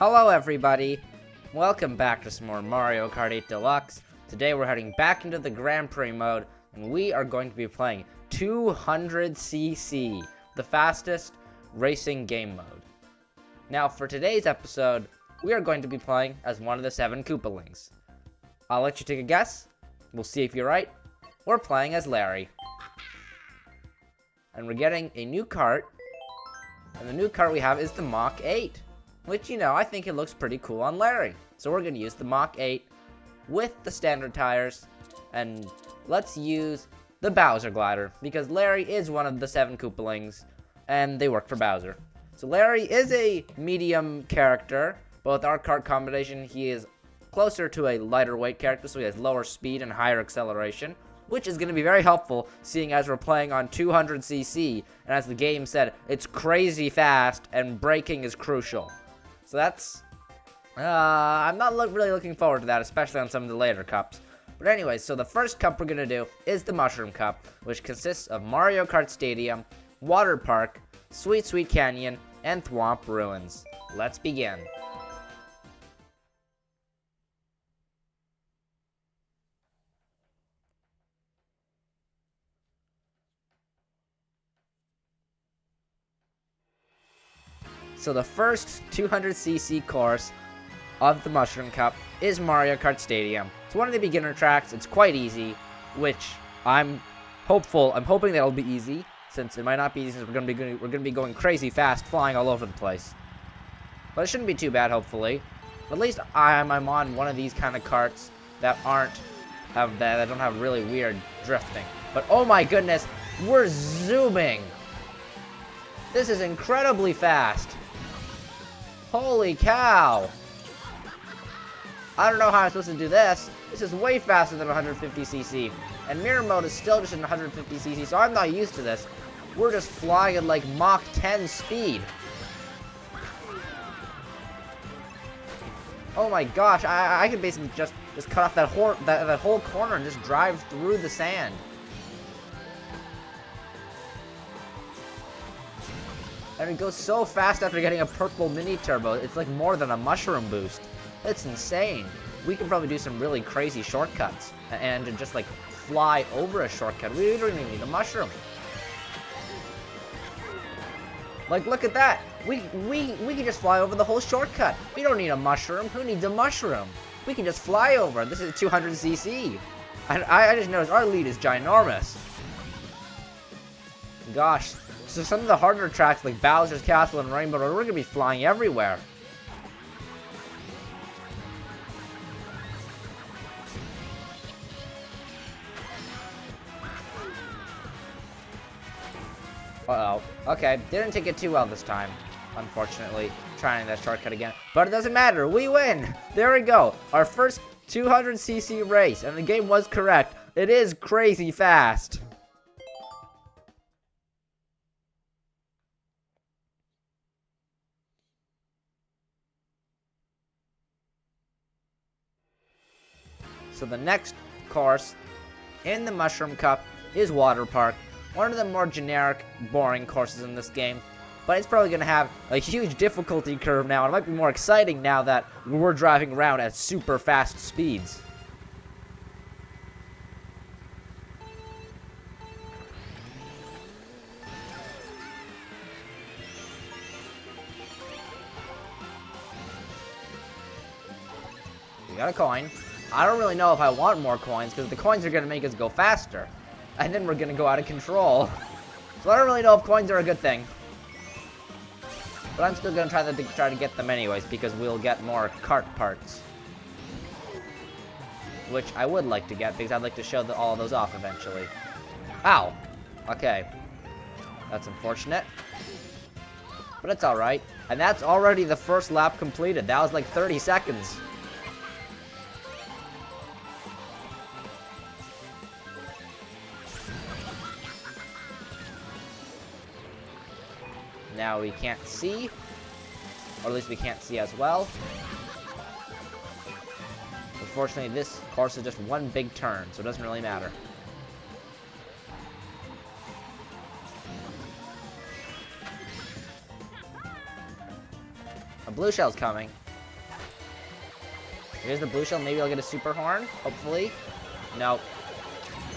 Hello everybody, welcome back to some more Mario Kart 8 Deluxe. Today we're heading back into the Grand Prix mode, and we are going to be playing 200cc, the fastest racing game mode. Now for today's episode, we are going to be playing as one of the 7 Koopalings. I'll let you take a guess, we'll see if you're right. We're playing as Larry. And we're getting a new kart, and the new kart we have is the Mach 8. Which, you know, I think it looks pretty cool on Larry. So we're going to use the Mach 8 with the standard tires. And let's use the Bowser glider, because Larry is one of the 7 Koopalings, and they work for Bowser. So Larry is a medium character, but with our kart combination, he is closer to a lighter weight character, so he has lower speed and higher acceleration, which is going to be very helpful, seeing as we're playing on 200cc, and as the game said, it's crazy fast, and braking is crucial. So that's, I'm not really looking forward to that, especially on some of the later cups. But anyway, so the first cup we're going to do is the Mushroom Cup, which consists of Mario Kart Stadium, Water Park, Sweet Sweet Canyon, and Thwomp Ruins. Let's begin. So the first 200cc course of the Mushroom Cup is Mario Kart Stadium. It's one of the beginner tracks. It's quite easy, which I'm hoping that'll be easy, since it might not be easy, since we're gonna be going crazy fast, flying all over the place. But it shouldn't be too bad, hopefully. But at least I'm on one of these kind of karts that that don't have really weird drifting. But oh my goodness, we're zooming. This is incredibly fast. Holy cow! I don't know how I'm supposed to do this. This is way faster than 150cc. And mirror mode is still just in 150cc, so I'm not used to this. We're just flying at like Mach 10 speed. Oh my gosh, I could basically just cut off that whole corner and just drive through the sand. And it goes so fast after getting a purple mini turbo. It's like more than a mushroom boost. It's insane. We can probably do some really crazy shortcuts and just like fly over a shortcut. We don't even need a mushroom. Like, look at that. We can just fly over the whole shortcut. We don't need a mushroom. Who needs a mushroom? We can just fly over. This is 200cc. I just noticed our lead is ginormous. Gosh. So some of the harder tracks like Bowser's Castle and Rainbow Road, we're going to be flying everywhere. Uh-oh. Okay, didn't take it too well this time, unfortunately, trying that shortcut again. But it doesn't matter, we win! There we go, our first 200cc race, and the game was correct. It is crazy fast. So the next course in the Mushroom Cup is Water Park. One of the more generic, boring courses in this game. But it's probably going to have a huge difficulty curve now. It might be more exciting now that we're driving around at super fast speeds. We got a coin. I don't really know if I want more coins, because the coins are going to make us go faster. And then we're going to go out of control. So I don't really know if coins are a good thing. But I'm still going to try to get them anyways, because we'll get more kart parts. Which I would like to get, because I'd like to show all of those off eventually. Ow! Okay. That's unfortunate. But it's alright. And that's already the first lap completed. That was like 30 seconds. Now we can't see, or at least we can't see as well. Unfortunately, this course is just one big turn, so it doesn't really matter. A blue shell's coming. Here's the blue shell. Maybe I'll get a super horn, hopefully. Nope.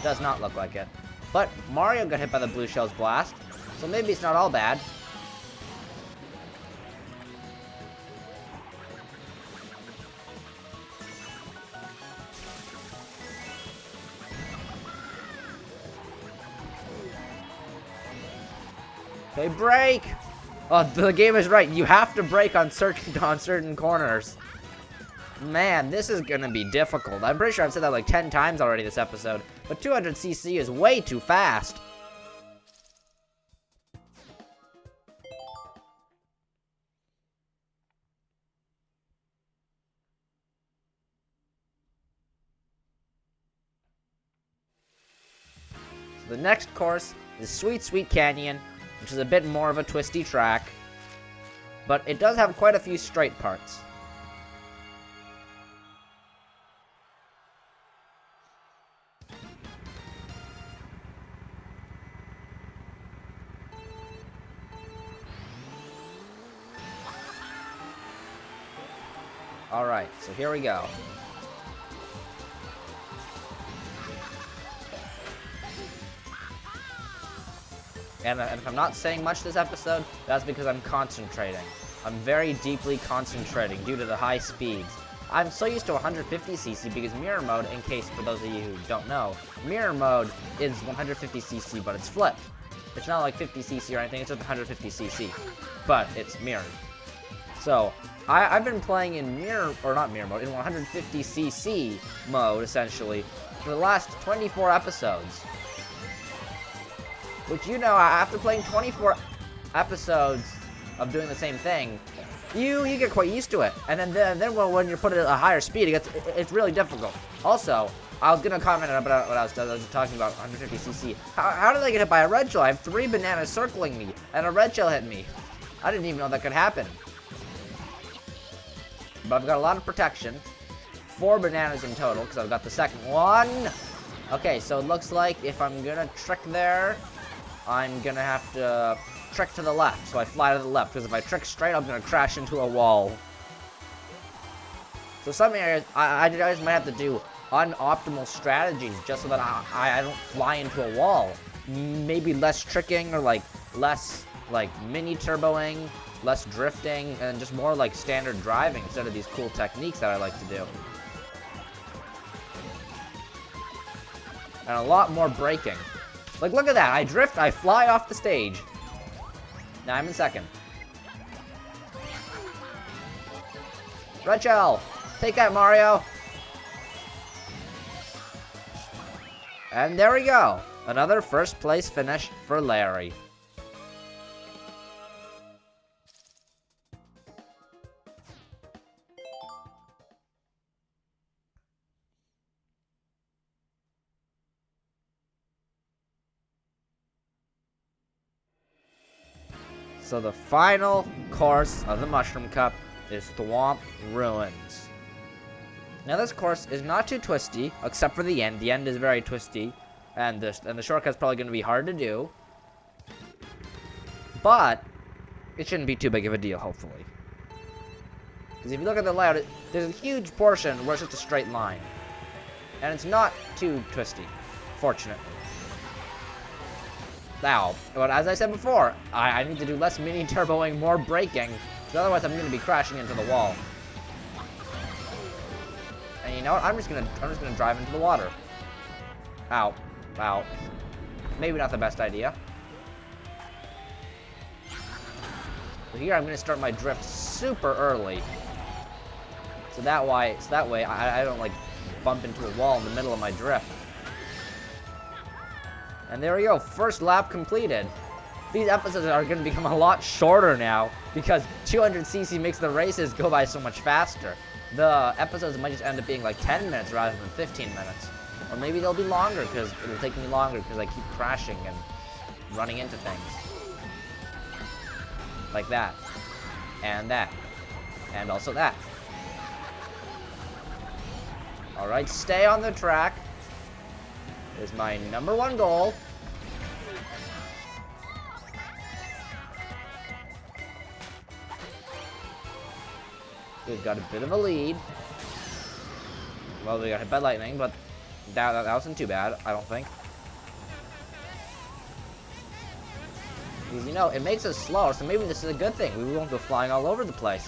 Does not look like it. But Mario got hit by the blue shell's blast, so maybe it's not all bad. Okay, break! Oh, the game is right. You have to break on certain corners. Man, this is gonna be difficult. I'm pretty sure I've said that like 10 times already this episode. But 200cc is way too fast. So the next course is Sweet Sweet Canyon, which is a bit more of a twisty track. But it does have quite a few straight parts. Alright, so here we go. And if I'm not saying much this episode, that's because I'm concentrating. I'm very deeply concentrating due to the high speeds. I'm so used to 150cc because mirror mode, in case for those of you who don't know, mirror mode is 150cc, but it's flipped. It's not like 50cc or anything, it's just 150cc, but it's mirrored. So, I've been playing in in 150cc mode, essentially, for the last 24 episodes. Which, you know, after playing 24 episodes of doing the same thing, you get quite used to it. And then when you're put at a higher speed, it's really difficult. Also, I was gonna comment about what I was talking about 150cc. How did I get hit by a red shell? I have 3 bananas circling me, and a red shell hit me. I didn't even know that could happen. But I've got a lot of protection. 4 bananas in total, because I've got the second one. Okay, so it looks like if I'm gonna trick there, I'm gonna have to trick to the left, so I fly to the left, because if I trick straight, I'm gonna crash into a wall. So some areas, I just might have to do unoptimal strategies, just so that I don't fly into a wall. Maybe less tricking, or like less like mini turboing, less drifting, and just more like standard driving instead of these cool techniques that I like to do. And a lot more braking. Like, look at that. I drift, I fly off the stage. Now I'm in second. Red shell. Take that, Mario. And there we go. Another first place finish for Larry. So the final course of the Mushroom Cup is Thwomp Ruins. Now this course is not too twisty, except for the end. The end is very twisty, and the shortcut's probably going to be hard to do. But it shouldn't be too big of a deal, hopefully. Because if you look at the layout, there's a huge portion where it's just a straight line. And it's not too twisty, fortunately. Now, but as I said before, I need to do less mini turboing, more braking, because otherwise I'm going to be crashing into the wall. And you know what? I'm just gonna drive into the water. Ow, ow. Maybe not the best idea. So here I'm gonna start my drift super early, so that way I don't like bump into a wall in the middle of my drift. And there we go, first lap completed. These episodes are going to become a lot shorter now, because 200cc makes the races go by so much faster. The episodes might just end up being like 10 minutes rather than 15 minutes. Or maybe they'll be longer, because it'll take me longer because I keep crashing and running into things. Like that. And that. And also that. Alright, stay on the track is my #1 goal. We've got a bit of a lead. Well, we got hit by lightning, but that wasn't too bad, I don't think. Because, you know, it makes us slower, so maybe this is a good thing. We won't go flying all over the place.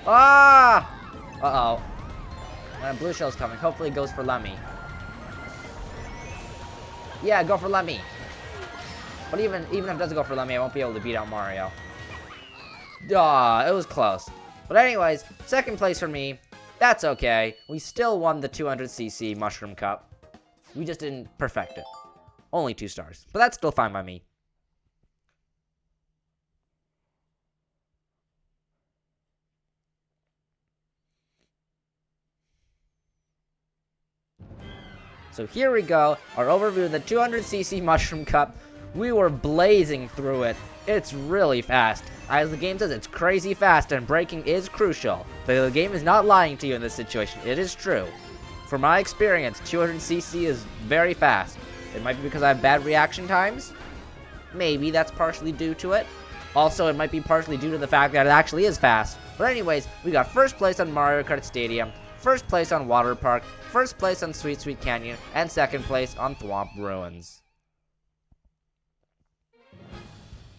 Ah! Uh-oh. And a blue shell's coming. Hopefully it goes for Lemmy. Yeah, go for Lemmy. But even if it doesn't go for Lemmy, I won't be able to beat out Mario. Ah, it was close. But anyways, second place for me. That's okay. We still won the 200cc Mushroom Cup. We just didn't perfect it. Only 2 stars. But that's still fine by me. So here we go, our overview of the 200cc Mushroom Cup. We were blazing through it. It's really fast. As the game says, it's crazy fast, and braking is crucial. But the game is not lying to you in this situation. It is true. From my experience, 200cc is very fast. It might be because I have bad reaction times. Maybe that's partially due to it. Also, it might be partially due to the fact that it actually is fast. But anyways, we got first place on Mario Kart Stadium, first place on Water Park, first place on Sweet Sweet Canyon, and second place on Thwomp Ruins.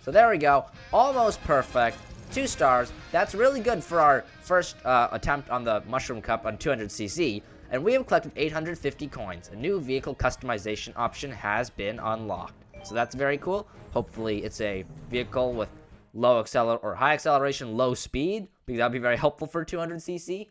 So there we go. Almost perfect. 2 stars. That's really good for our first attempt on the Mushroom Cup on 200cc. And we have collected 850 coins. A new vehicle customization option has been unlocked. So that's very cool. Hopefully it's a vehicle with low or high acceleration, low speed, because that would be very helpful for 200cc.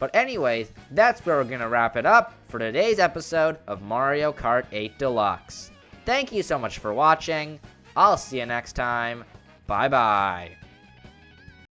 But anyways, that's where we're going to wrap it up for today's episode of Mario Kart 8 Deluxe. Thank you so much for watching. I'll see you next time. Bye-bye.